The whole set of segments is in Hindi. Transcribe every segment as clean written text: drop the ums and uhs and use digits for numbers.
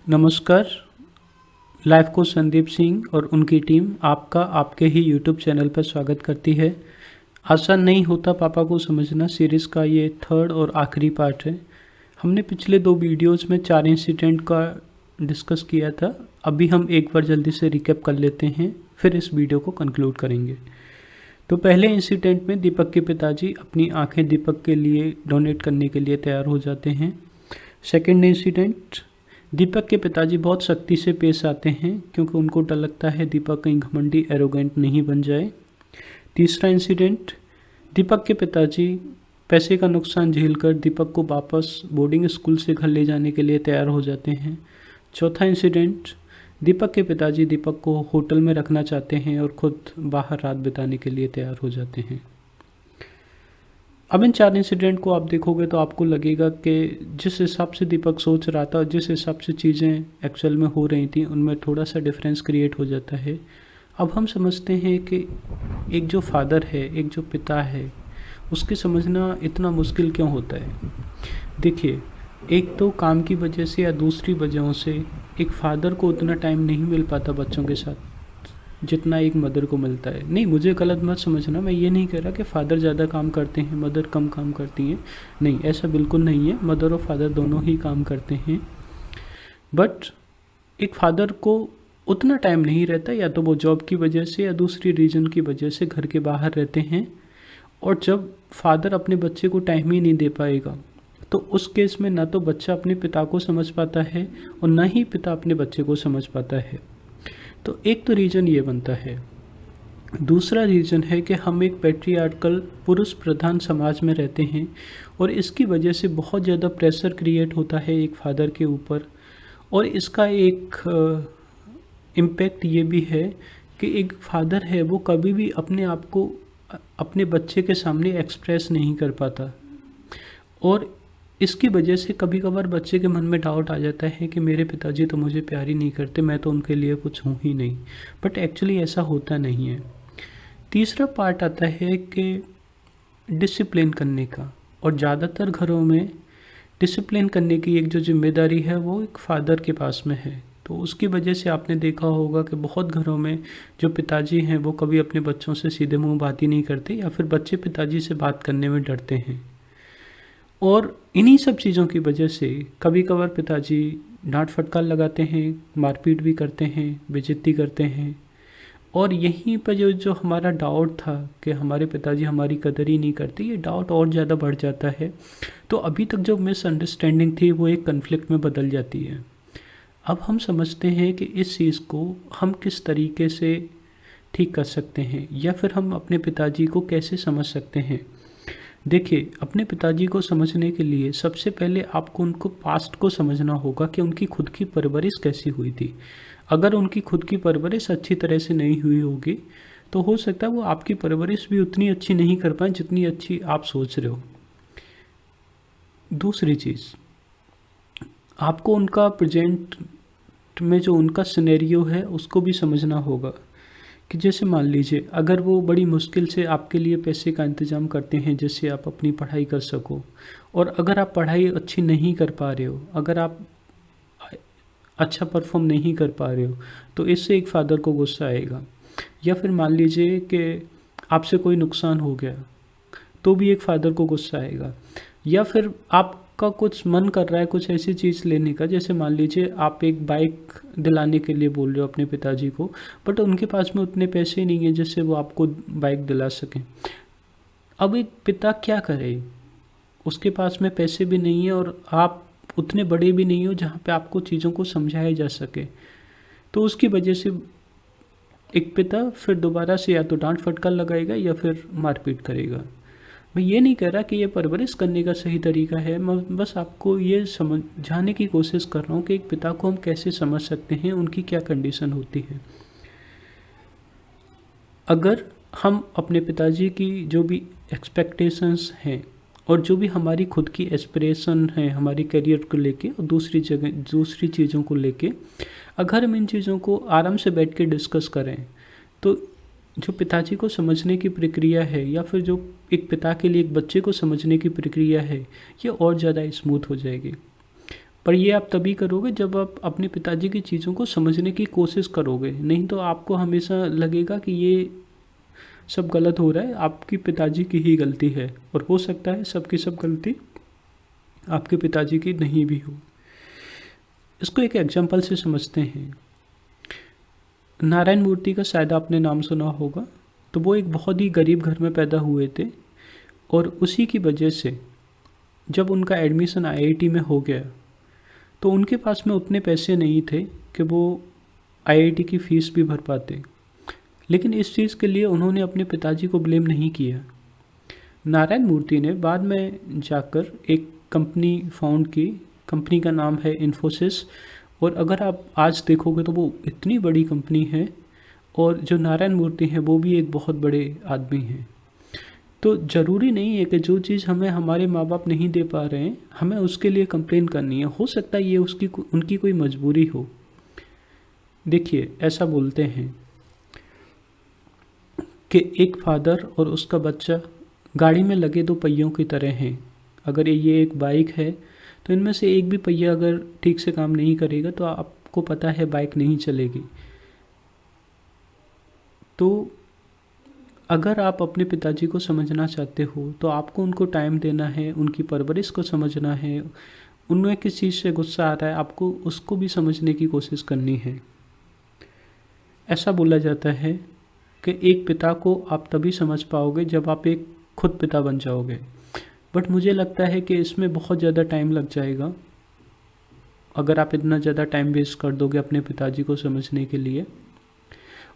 नमस्कार। लाइफ कोच संदीप सिंह और उनकी टीम आपका आपके ही यूट्यूब चैनल पर स्वागत करती है। आसान नहीं होता पापा को समझना सीरीज़ का ये थर्ड और आखिरी पार्ट है। हमने पिछले 2 वीडियोस में 4 इंसिडेंट का डिस्कस किया था। अभी हम एक बार जल्दी से रिकैप कर लेते हैं, फिर इस वीडियो को कंक्लूड करेंगे। तो पहले इंसिडेंट में दीपक के पिताजी अपनी आंखें दीपक के लिए डोनेट करने के लिए तैयार हो जाते हैं। सेकेंड इंसिडेंट, दीपक के पिताजी बहुत सख्ती से पेश आते हैं क्योंकि उनको डर लगता है दीपक कहीं घमंडी एरोगेंट नहीं बन जाए। तीसरा इंसिडेंट, दीपक के पिताजी पैसे का नुकसान झेलकर दीपक को वापस बोर्डिंग स्कूल से घर ले जाने के लिए तैयार हो जाते हैं। चौथा इंसिडेंट, दीपक के पिताजी दीपक को होटल में रखना चाहते हैं और खुद बाहर रात बिताने के लिए तैयार हो जाते हैं। अब इन 4 इंसिडेंट को आप देखोगे तो आपको लगेगा कि जिस हिसाब से दीपक सोच रहा था और जिस हिसाब से चीज़ें एक्चुअल में हो रही थी उनमें थोड़ा सा डिफरेंस क्रिएट हो जाता है। अब हम समझते हैं कि एक जो फादर है, एक जो पिता है, उसके समझना इतना मुश्किल क्यों होता है। देखिए, एक तो काम की वजह से या दूसरी वजहों से एक फादर को उतना टाइम नहीं मिल पाता बच्चों के साथ जितना एक मदर को मिलता है। नहीं, मुझे गलत मत समझना, मैं ये नहीं कह रहा कि फ़ादर ज़्यादा काम करते हैं, मदर कम काम करती हैं। नहीं, ऐसा बिल्कुल नहीं है। मदर और फादर दोनों ही काम करते हैं, बट एक फादर को उतना टाइम नहीं रहता, या तो वो जॉब की वजह से या दूसरी रीज़न की वजह से घर के बाहर रहते हैं। और जब फादर अपने बच्चे को टाइम ही नहीं दे पाएगा तो उस केस में ना तो बच्चा अपने पिता को समझ पाता है और ना ही पिता अपने बच्चे को समझ पाता है। तो एक तो रीज़न ये बनता है। दूसरा रीज़न है कि हम एक पैट्रियार्कल पुरुष प्रधान समाज में रहते हैं और इसकी वजह से बहुत ज़्यादा प्रेशर क्रिएट होता है एक फादर के ऊपर। और इसका एक इम्पैक्ट ये भी है कि एक फादर है वो कभी भी अपने आप को अपने बच्चे के सामने एक्सप्रेस नहीं कर पाता, और इसकी वजह से कभी कभार बच्चे के मन में डाउट आ जाता है कि मेरे पिताजी तो मुझे प्यार ही नहीं करते, मैं तो उनके लिए कुछ हूँ ही नहीं। बट एक्चुअली ऐसा होता नहीं है। तीसरा पार्ट आता है कि डिसिप्लिन करने का, और ज़्यादातर घरों में डिसिप्लिन करने की एक जो जिम्मेदारी है वो एक फादर के पास में है। तो उसकी वजह से आपने देखा होगा कि बहुत घरों में जो पिताजी हैं वो कभी अपने बच्चों से सीधे मुँह बात ही नहीं करते, या फिर बच्चे पिताजी से बात करने में डरते हैं। और इन्हीं सब चीज़ों की वजह से कभी कभार पिताजी डांट फटकार लगाते हैं, मारपीट भी करते हैं, बेइज्जती करते हैं। और यहीं पर जो जो हमारा डाउट था कि हमारे पिताजी हमारी कदर ही नहीं करते, ये डाउट और ज़्यादा बढ़ जाता है। तो अभी तक जो मिसअंडरस्टैंडिंग थी वो एक कन्फ्लिक्ट में बदल जाती है। अब हम समझते हैं कि इस चीज़ को हम किस तरीके से ठीक कर सकते हैं, या फिर हम अपने पिताजी को कैसे समझ सकते हैं। देखिए, अपने पिताजी को समझने के लिए सबसे पहले आपको उनको पास्ट को समझना होगा कि उनकी खुद की परवरिश कैसी हुई थी। अगर उनकी खुद की परवरिश अच्छी तरह से नहीं हुई होगी तो हो सकता है वो आपकी परवरिश भी उतनी अच्छी नहीं कर पाए जितनी अच्छी आप सोच रहे हो। दूसरी चीज़, आपको उनका प्रेजेंट में जो उनका सिनेरियो है उसको भी समझना होगा कि जैसे मान लीजिए अगर वो बड़ी मुश्किल से आपके लिए पैसे का इंतज़ाम करते हैं जिससे आप अपनी पढ़ाई कर सको, और अगर आप पढ़ाई अच्छी नहीं कर पा रहे हो, अगर आप अच्छा परफॉर्म नहीं कर पा रहे हो, तो इससे एक फ़ादर को गुस्सा आएगा। या फिर मान लीजिए कि आपसे कोई नुकसान हो गया तो भी एक फ़ादर को गुस्सा आएगा। या फिर आपका कुछ मन कर रहा है कुछ ऐसी चीज़ लेने का, जैसे मान लीजिए आप एक बाइक दिलाने के लिए बोल रहे हो अपने पिताजी को, बट उनके पास में उतने पैसे नहीं हैं जिससे वो आपको बाइक दिला सकें। अब एक पिता क्या करे, उसके पास में पैसे भी नहीं है और आप उतने बड़े भी नहीं हो जहाँ पे आपको चीज़ों को समझाया जा सके। तो उसकी वजह से एक पिता फिर दोबारा से या तो डांट फटकार लगाएगा या फिर मारपीट करेगा। मैं ये नहीं कह रहा कि ये परवरिश करने का सही तरीका है, मैं बस आपको ये समझाने की कोशिश कर रहा हूँ कि एक पिता को हम कैसे समझ सकते हैं, उनकी क्या कंडीशन होती है। अगर हम अपने पिताजी की जो भी एक्सपेक्टेशंस हैं और जो भी हमारी खुद की एस्पिरेशन है हमारी करियर को लेके और दूसरी चीज़ों को लेके, अगर हम इन चीज़ों को आराम से बैठ के डिस्कस करें तो जो पिताजी को समझने की प्रक्रिया है, या फिर जो एक पिता के लिए एक बच्चे को समझने की प्रक्रिया है, ये और ज़्यादा स्मूथ हो जाएगी। पर ये आप तभी करोगे जब आप अपने पिताजी की चीज़ों को समझने की कोशिश करोगे, नहीं तो आपको हमेशा लगेगा कि ये सब गलत हो रहा है, आपकी पिताजी की ही गलती है। और हो सकता है सबकी सब गलती आपके पिताजी की नहीं भी हो। इसको एक एग्जाम्पल से समझते हैं। नारायण मूर्ति का शायद आपने नाम सुना होगा। तो वो एक बहुत ही गरीब घर में पैदा हुए थे, और उसी की वजह से जब उनका एडमिशन आईआईटी में हो गया तो उनके पास में उतने पैसे नहीं थे कि वो आईआईटी की फ़ीस भी भर पाते। लेकिन इस चीज़ के लिए उन्होंने अपने पिताजी को ब्लेम नहीं किया। नारायण मूर्ति ने बाद में जाकर एक कंपनी फाउंड की। कंपनी का नाम है इन्फोसिस। और अगर आप आज देखोगे तो वो इतनी बड़ी कंपनी है, और जो नारायण मूर्ति हैं वो भी एक बहुत बड़े आदमी हैं। तो ज़रूरी नहीं है कि जो चीज़ हमें हमारे माँ बाप नहीं दे पा रहे हैं हमें उसके लिए कंप्लेन करनी है। हो सकता है ये उनकी कोई मजबूरी हो। देखिए, ऐसा बोलते हैं कि एक फादर और उसका बच्चा गाड़ी में लगे दो पहियों की तरह हैं। अगर ये एक बाइक है तो इनमें से एक भी पहिया अगर ठीक से काम नहीं करेगा तो आपको पता है बाइक नहीं चलेगी। तो अगर आप अपने पिताजी को समझना चाहते हो तो आपको उनको टाइम देना है, उनकी परवरिश को समझना है। उनमें किस चीज़ से गुस्सा आ रहा है आपको उसको भी समझने की कोशिश करनी है। ऐसा बोला जाता है कि एक पिता को आप तभी समझ पाओगे जब आप एक खुद पिता बन जाओगे। बट मुझे लगता है कि इसमें बहुत ज़्यादा टाइम लग जाएगा। अगर आप इतना ज़्यादा टाइम वेस्ट कर दोगे अपने पिताजी को समझने के लिए।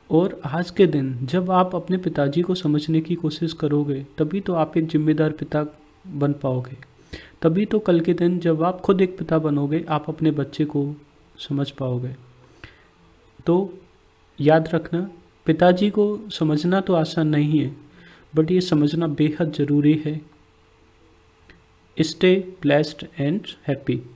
और आज के दिन जब आप अपने पिताजी को समझने की कोशिश करोगे तभी तो आप एक जिम्मेदार पिता बन पाओगे। तभी तो कल के दिन जब आप खुद एक पिता बनोगे आप अपने बच्चे को समझ पाओगे। तो याद रखना, पिताजी को समझना तो आसान नहीं है, बट ये समझना बेहद ज़रूरी है। Stay blessed and happy.